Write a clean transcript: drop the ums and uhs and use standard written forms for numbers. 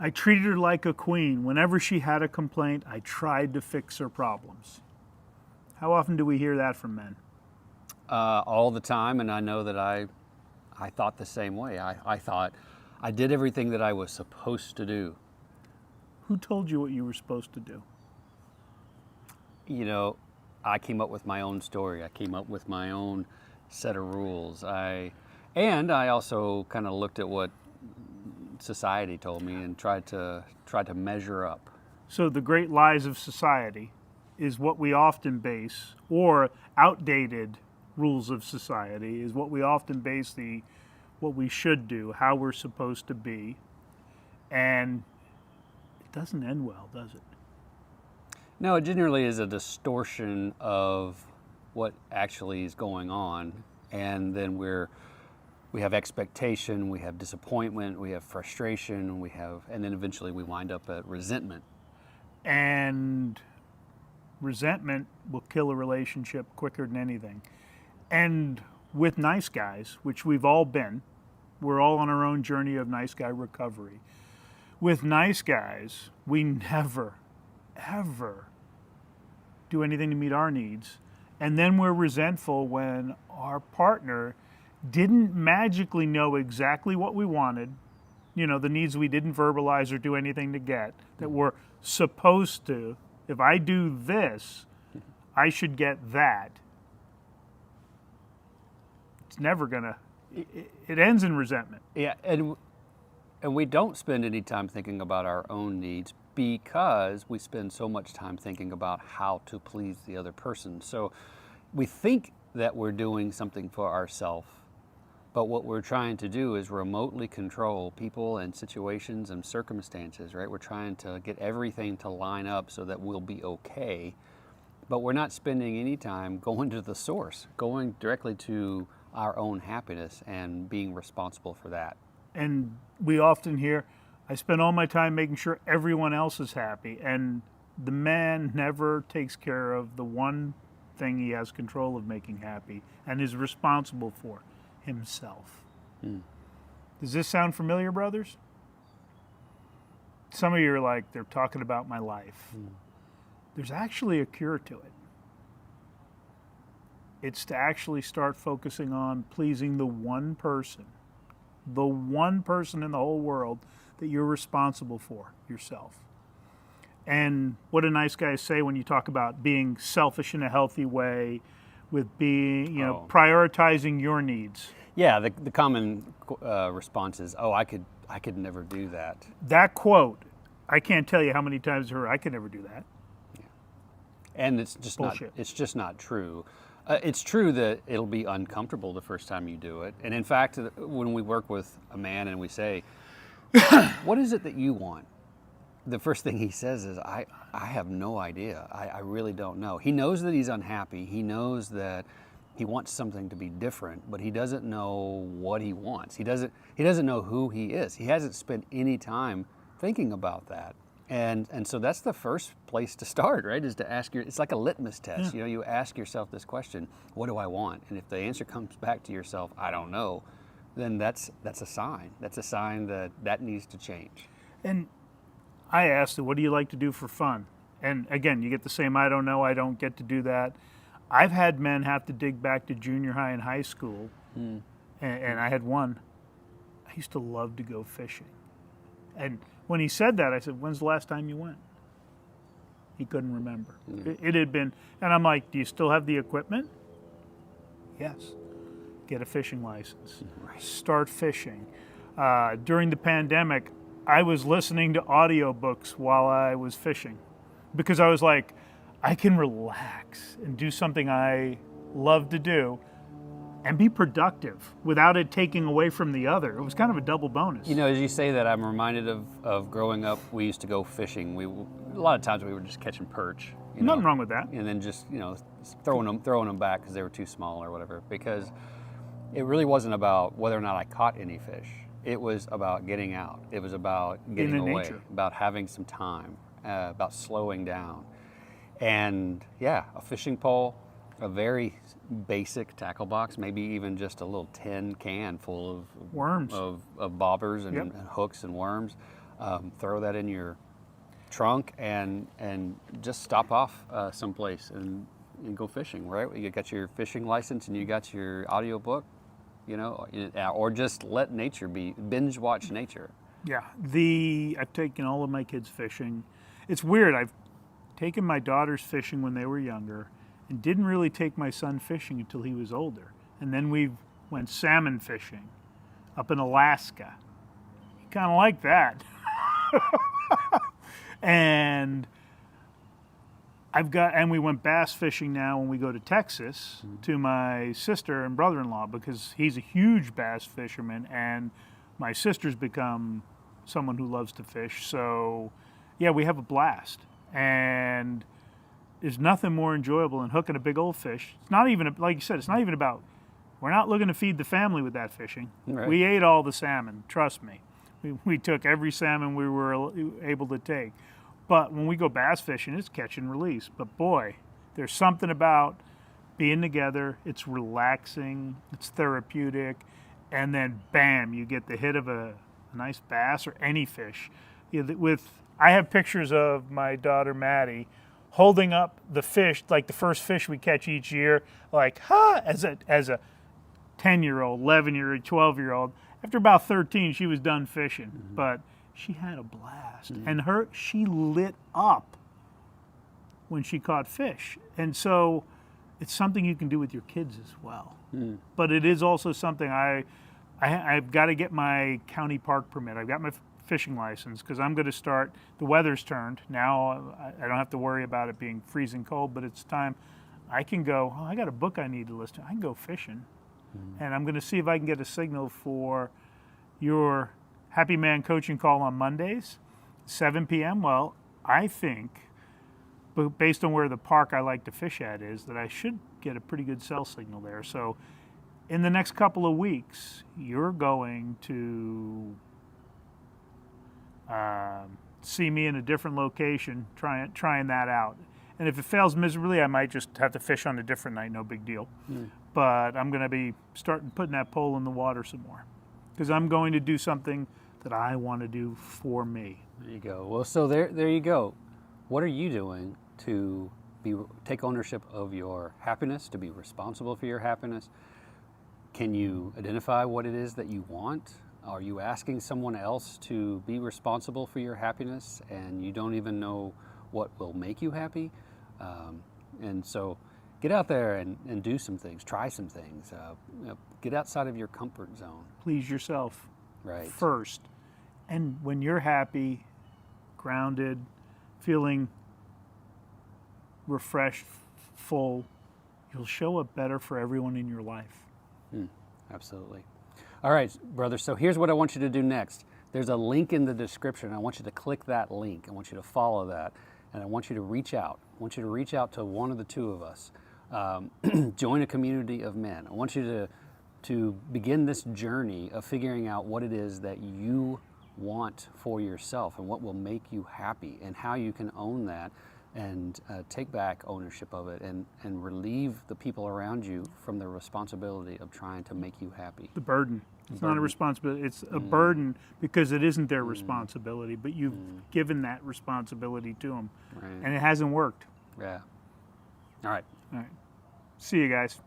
I treated her like a queen. Whenever she had a complaint, I tried to fix her problems. How often do we hear that from men? All the time, and I know that I thought the same way. I thought I did everything that I was supposed to do. Who told you what you were supposed to do? You know, I came up with my own story. I came up with my own set of rules. I also kind of looked at what society told me and tried to measure up. So the great lies of society is what we often base, or outdated rules of society is what we often base what we should do, how we're supposed to be. And it doesn't end well, does it? No, it generally is a distortion of what actually is going on, and then we have expectation, we have disappointment, we have frustration, and then eventually we wind up at resentment. And resentment will kill a relationship quicker than anything. And with nice guys, which we've all been, we're all on our own journey of nice guy recovery. With nice guys, we never, ever do anything to meet our needs. And then we're resentful when our partner didn't magically know exactly what we wanted, the needs we didn't verbalize or do anything to get, that we're supposed to. If I do this, I should get that. It's never gonna, it ends in resentment. Yeah, and we don't spend any time thinking about our own needs because we spend so much time thinking about how to please the other person. So we think that we're doing something for ourselves, but what we're trying to do is remotely control people and situations and circumstances, right? We're trying to get everything to line up so that we'll be okay, but we're not spending any time going to the source, going directly to our own happiness and being responsible for that. And we often hear, I spend all my time making sure everyone else is happy, and the man never takes care of the one thing he has control of making happy and is responsible for, himself. Does this sound familiar, brothers? Some of you are like, they're talking about my life. There's actually a cure to it. It's to actually start focusing on pleasing the one person in the whole world that you're responsible for, yourself. And what do nice guys say when you talk about being selfish in a healthy way, with being, prioritizing your needs? Yeah, the common response is, "Oh, I could never do that." That quote, I can't tell you how many times I heard, "I could never do that." Yeah. And it's just bullshit. It's just not true. It's true that it'll be uncomfortable the first time you do it. And in fact, when we work with a man and we say, "What is it that you want?" the first thing he says is, I have no idea. I really don't know. He knows that he's unhappy. He knows that he wants something to be different, but he doesn't know what he wants. He doesn't know who he is. He hasn't spent any time thinking about that. And so that's the first place to start, right? Is to ask it's like a litmus test. Yeah. You ask yourself this question, what do I want? And if the answer comes back to yourself, I don't know, then that's a sign. That's a sign that needs to change. And I asked it, what do you like to do for fun? And again, you get the same, I don't know, I don't get to do that. I've had men have to dig back to junior high and high school, and I had one. I used to love to go fishing. And when he said that, I said, when's the last time you went? He couldn't remember. It had been, and I'm like, do you still have the equipment? Yes. Get a fishing license. Right. Start fishing. During the pandemic, I was listening to audiobooks while I was fishing because I was like, I can relax and do something I love to do and be productive without it taking away from the other. It was kind of a double bonus. As you say that, I'm reminded of growing up. We used to go fishing. A lot of times we were just catching perch. Nothing wrong with that. And then just throwing them back because they were too small or whatever. Because it really wasn't about whether or not I caught any fish. It was about getting out. It was about getting away, nature. About having some time, about slowing down. And yeah, a fishing pole, a very basic tackle box, maybe even just a little tin can full of worms, of bobbers and hooks and worms. throw that in your trunk and just stop off someplace and go fishing, right? You got your fishing license and you got your audiobook, or just let nature be, binge watch nature. Yeah, I've taken all of my kids fishing. It's weird. I've taken my daughters fishing when they were younger, and didn't really take my son fishing until he was older. And then we went salmon fishing up in Alaska. He kind of liked that. And we went bass fishing now when we go to Texas to my sister and brother-in-law, because he's a huge bass fisherman, and my sister's become someone who loves to fish. So yeah, we have a blast. And there's nothing more enjoyable than hooking a big old fish. It's not even, like you said, it's not even about, we're not looking to feed the family with that fishing. Right. We ate all the salmon, trust me. We took every salmon we were able to take. But when we go bass fishing, it's catch and release. But boy, there's something about being together. It's relaxing, it's therapeutic, and then bam, you get the hit of a nice bass or any fish. I have pictures of my daughter Maddie holding up the fish, like the first fish we catch each year, like, as a 10-year-old, 11-year-old, 12-year-old. After about 13, she was done fishing, but she had a blast. And she lit up when she caught fish. And so it's something you can do with your kids as well. But it is also something I've got to get my county park permit. I've got my fishing license, because I'm going to start, the weather's turned. Now I don't have to worry about it being freezing cold, but it's time I can go, I got a book I need to listen to. I can go fishing. And I'm going to see if I can get a signal for your Happy Man coaching call on Mondays, 7 p.m. Well, I think, but based on where the park I like to fish at is, that I should get a pretty good cell signal there. So in the next couple of weeks, you're going to see me in a different location trying that out. And if it fails miserably, I might just have to fish on a different night, no big deal. But I'm going to be putting that pole in the water some more, because I'm going to do something that I want to do for me. There you go. Well, so there you go. What are you doing to take ownership of your happiness, to be responsible for your happiness? Can you identify what it is that you want? Are you asking someone else to be responsible for your happiness and you don't even know what will make you happy? And so get out there and do some things, try some things, get outside of your comfort zone. Please yourself Right. first. And when you're happy, grounded, feeling refreshed, full, you'll show up better for everyone in your life. Absolutely. All right, brother, so here's what I want you to do next. There's a link in the description. I want you to click that link. I want you to follow that. And I want you to reach out. I want you to reach out to one of the two of us. Join a community of men. I want you to begin this journey of figuring out what it is that you want for yourself and what will make you happy and how you can own that and take back ownership of it and relieve the people around you from the responsibility of trying to make you happy. The burden. It's not a responsibility. It's a burden because it isn't their responsibility, but you've given that responsibility to them. Right. And it hasn't worked. Yeah. All right. All right. See you guys.